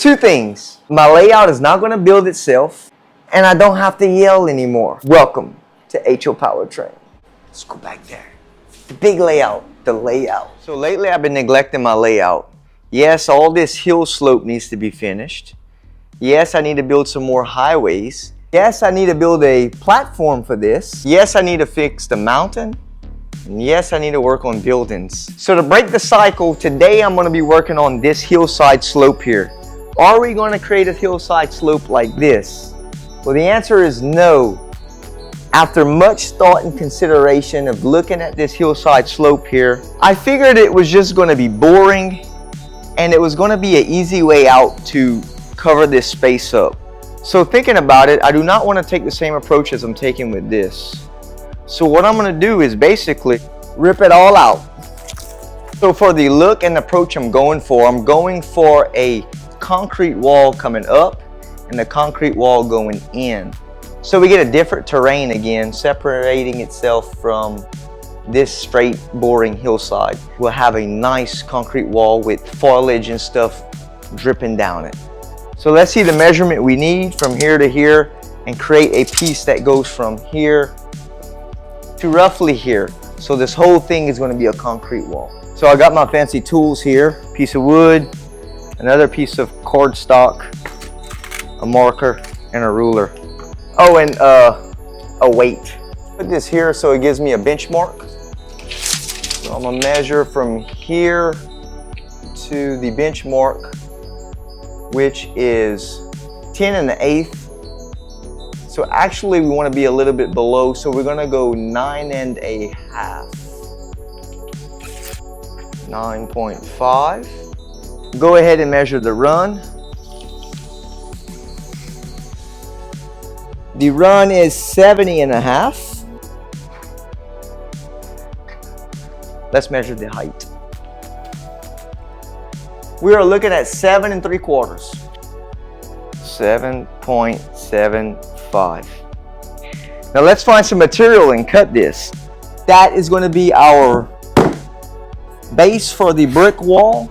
Two things. My layout is not going to build itself, and I don't have to yell anymore. Welcome to H.O. Powertrain. Let's go back there. The big layout, the layout. So lately I've been neglecting my layout. Yes, all this hill slope needs to be finished. Yes, I need to build some more highways. Yes, I need to build a platform for this. Yes, I need to fix the mountain. And yes, I need to work on buildings. So to break the cycle, today I'm going to be working on this hillside slope here. Are we going to create a hillside slope like this? Well, the answer is no. After much thought and consideration of looking at this hillside slope here, I figured it was just going to be boring and it was going to be an easy way out to cover this space up. So thinking about it, I do not want to take the same approach as I'm taking with this. So what I'm going to do is basically rip it all out. So for the look and approach I'm going for a concrete wall coming up and the concrete wall going in. So we get a different terrain again, separating itself from this straight boring hillside. We'll have a nice concrete wall with foliage and stuff dripping down it. So let's see the measurement we need from here to here and create a piece that goes from here to roughly here. So this whole thing is going to be a concrete wall. So I got my fancy tools here, piece of wood, another piece of cardstock, a marker, and a ruler. Oh, and a weight. Put this here so it gives me a benchmark. So I'm gonna measure from here to the benchmark, which is 10 1/8. So actually we want to be a little bit below, so we're gonna go 9 1/2. 9.5. Go ahead and measure the run. The run is 70 1/2. Let's measure the height. We are looking at 7 3/4. 7.75. Now let's find some material and cut this. That is going to be our base for the brick wall.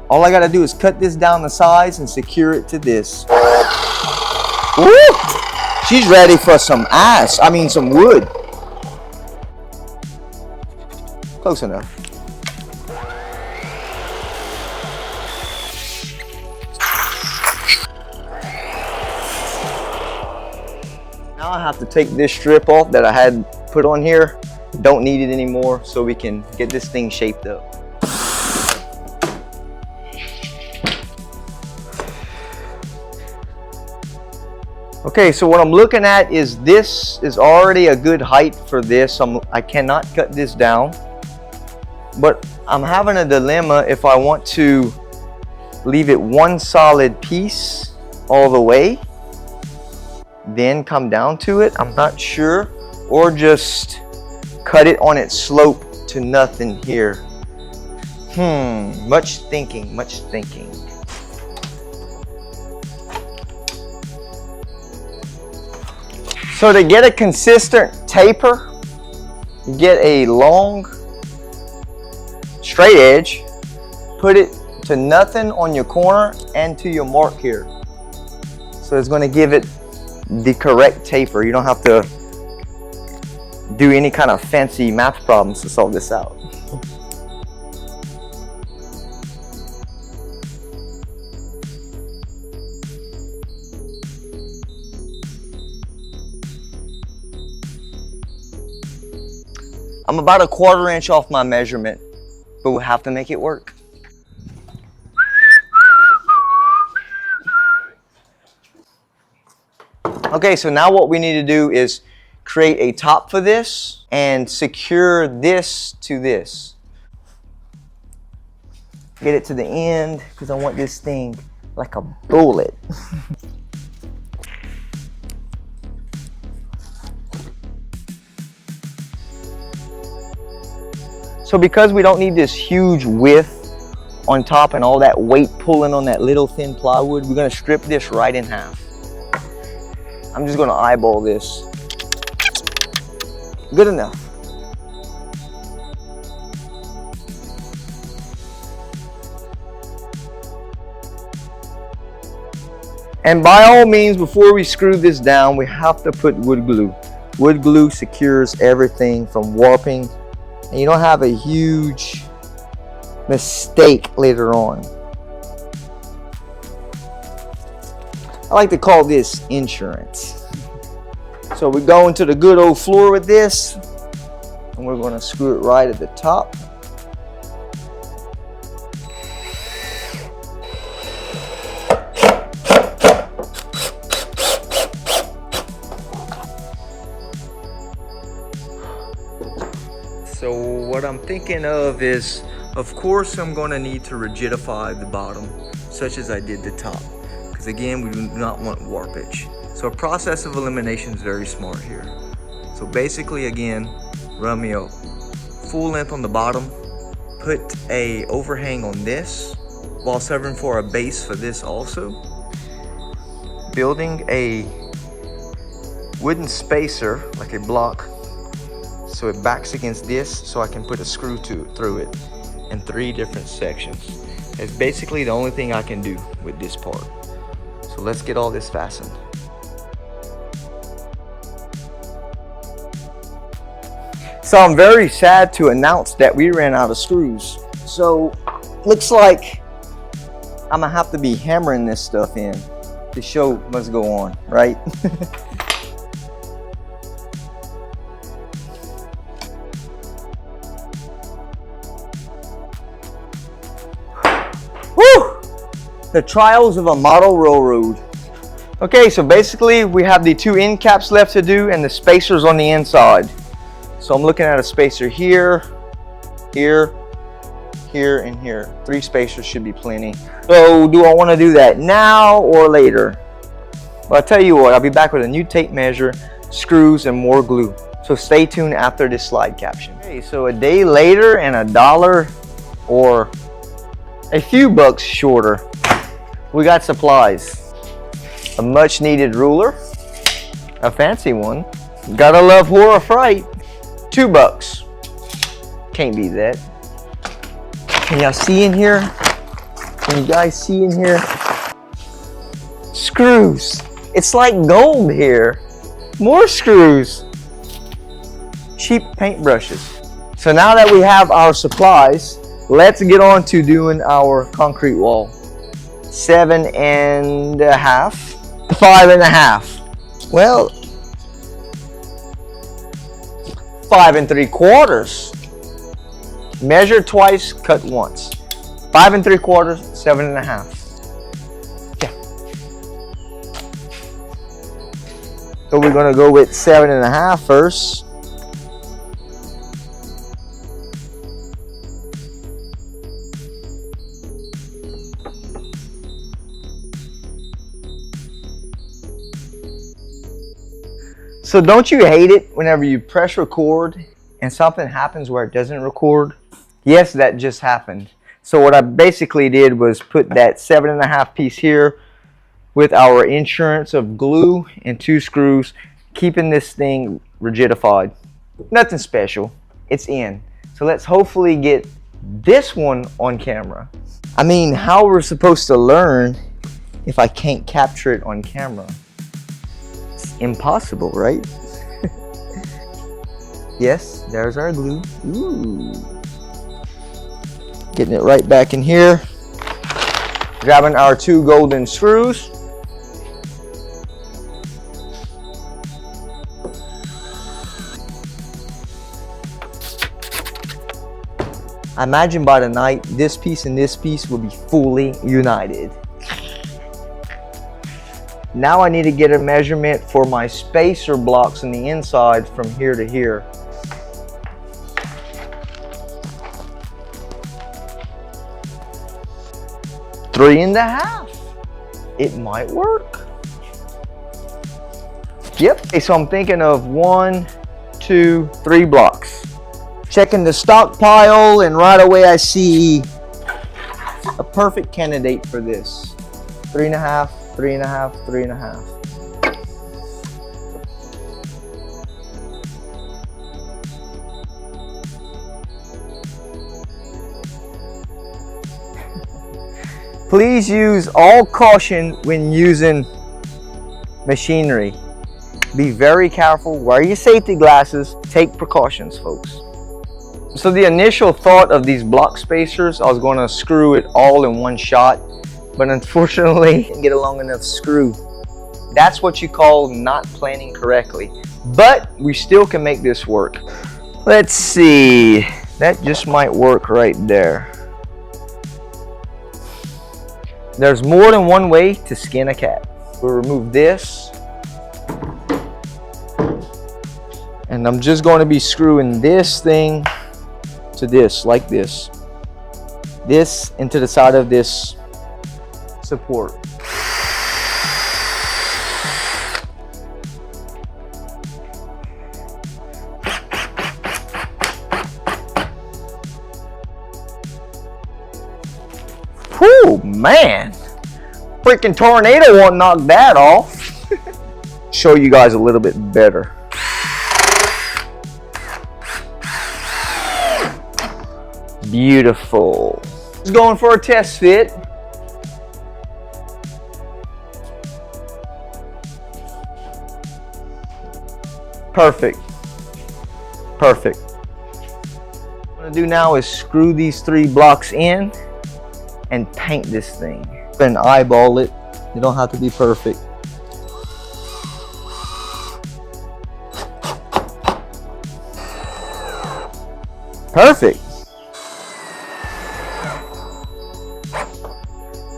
All I got to do is cut this down the sides and secure it to this. Woo! She's ready for some some wood. Close enough. Now I have to take this strip off that I had put on here. Don't need it anymore, so we can get this thing shaped up. Okay, so what I'm looking at is this is already a good height for this. I cannot cut this down, but I'm having a dilemma if I want to leave it one solid piece all the way, then come down to it. I'm not sure, or just cut it on its slope to nothing here. Much thinking, much thinking. So to get a consistent taper, you get a long straight edge, put it to nothing on your corner and to your mark here. So it's going to give it the correct taper. You don't have to do any kind of fancy math problems to solve this out. I'm about 1/4 inch off my measurement, but we'll have to make it work. Okay, so now what we need to do is create a top for this and secure this to this. Get it to the end because I want this thing like a bullet. So because we don't need this huge width on top and all that weight pulling on that little thin plywood, we're going to strip this right in half. I'm just going to eyeball this. Good enough. And by all means, before we screw this down, we have to put wood glue. Wood glue secures everything from warping, and you don't have a huge mistake later on. I like to call this insurance. So we go into the good old floor with this, and we're going to screw it right at the top. So what I'm thinking of is, of course, I'm going to need to rigidify the bottom, such as I did the top. Because again, we do not want warpage. So a process of elimination is very smart here. So basically, again, run me a full length on the bottom, put a overhang on this, while severing for a base for this also. Building a wooden spacer, like a block, so it backs against this, so I can put a screw through it in 3 different sections. It's basically the only thing I can do with this part. So let's get all this fastened. So I'm very sad to announce that we ran out of screws. So looks like I'm gonna have to be hammering this stuff in. The show must go on, right? Woo! The trials of a model railroad. Okay, so basically we have the 2 end caps left to do and the spacers on the inside. So I'm looking at a spacer here, here, here, and here. 3 spacers should be plenty. So do I want to do that now or later? Well, I'll tell you what, I'll be back with a new tape measure, screws, and more glue. So stay tuned after this slide caption. Okay, so a day later and $1 or a few bucks shorter, we got supplies. A much needed ruler, a fancy one. Gotta love horror fright. $2. Can't beat that. Can y'all see in here? Can you guys see in here? Screws. It's like gold here. More screws. Cheap paintbrushes. So now that we have our supplies, let's get on to doing our concrete wall. 7.5, 5.5. Well, 5 3/4. Measure twice, cut once. 5 3/4, 7.5. Yeah. So we're gonna go with 7.5 first. So don't you hate it whenever you press record and something happens where it doesn't record? Yes, that just happened. So what I basically did was put that 7.5 piece here with our insurance of glue and 2 screws, keeping this thing rigidified. Nothing special. It's in. So let's hopefully get this one on camera. I mean, how we're supposed to learn if I can't capture it on camera? It's impossible, right? Yes, there's our glue. Ooh. Getting it right back in here. Grabbing our 2 golden screws. I imagine by the night, this piece and this piece will be fully united. Now I need to get a measurement for my spacer blocks on the inside from here to here. Three and a half. It might work. Yep. Okay, so I'm thinking of 1, 2, 3 blocks. Checking the stockpile, and right away I see a perfect candidate for this. 3.5, 3.5, 3.5. Please use all caution when using machinery. Be very careful, wear your safety glasses, take precautions, folks. So the initial thought of these block spacers, I was going to screw it all in one shot, but unfortunately, didn't get a long enough screw. That's what you call not planning correctly. But we still can make this work. Let's see, that just might work right there. There's more than one way to skin a cat. We'll remove this. And I'm just going to be screwing this thing to this, like this. This into the side of this support. Whew, man. Freaking tornado won't knock that off. Show you guys a little bit better. Beautiful. Just going for a test fit. Perfect. Perfect. What I'm gonna do now is screw these 3 blocks in and paint this thing. And eyeball it. You don't have to be perfect. Perfect.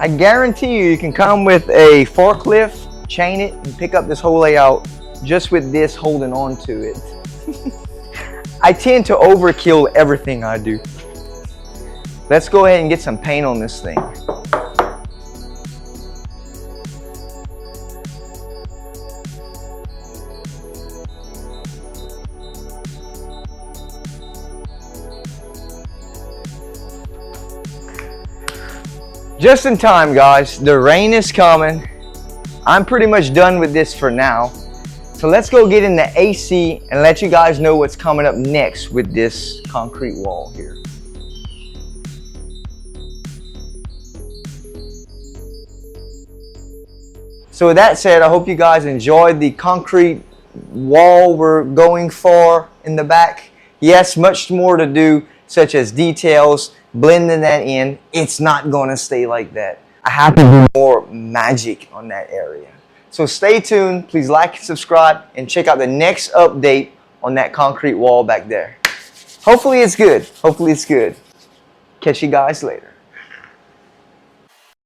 I guarantee you can come with a forklift, chain it, and pick up this whole layout just with this holding on to it. I tend to overkill everything I do. Let's go ahead and get some paint on this thing. Just in time, guys. The rain is coming. I'm pretty much done with this for now. So let's go get in the AC and let you guys know what's coming up next with this concrete wall here. So with that said, I hope you guys enjoyed the concrete wall we're going for in the back. Yes, much more to do, such as details, blending that in. It's not going to stay like that. I have to do more magic on that area. So stay tuned. Please like and subscribe and check out the next update on that concrete wall back there. Hopefully it's good. Hopefully it's good. Catch you guys later.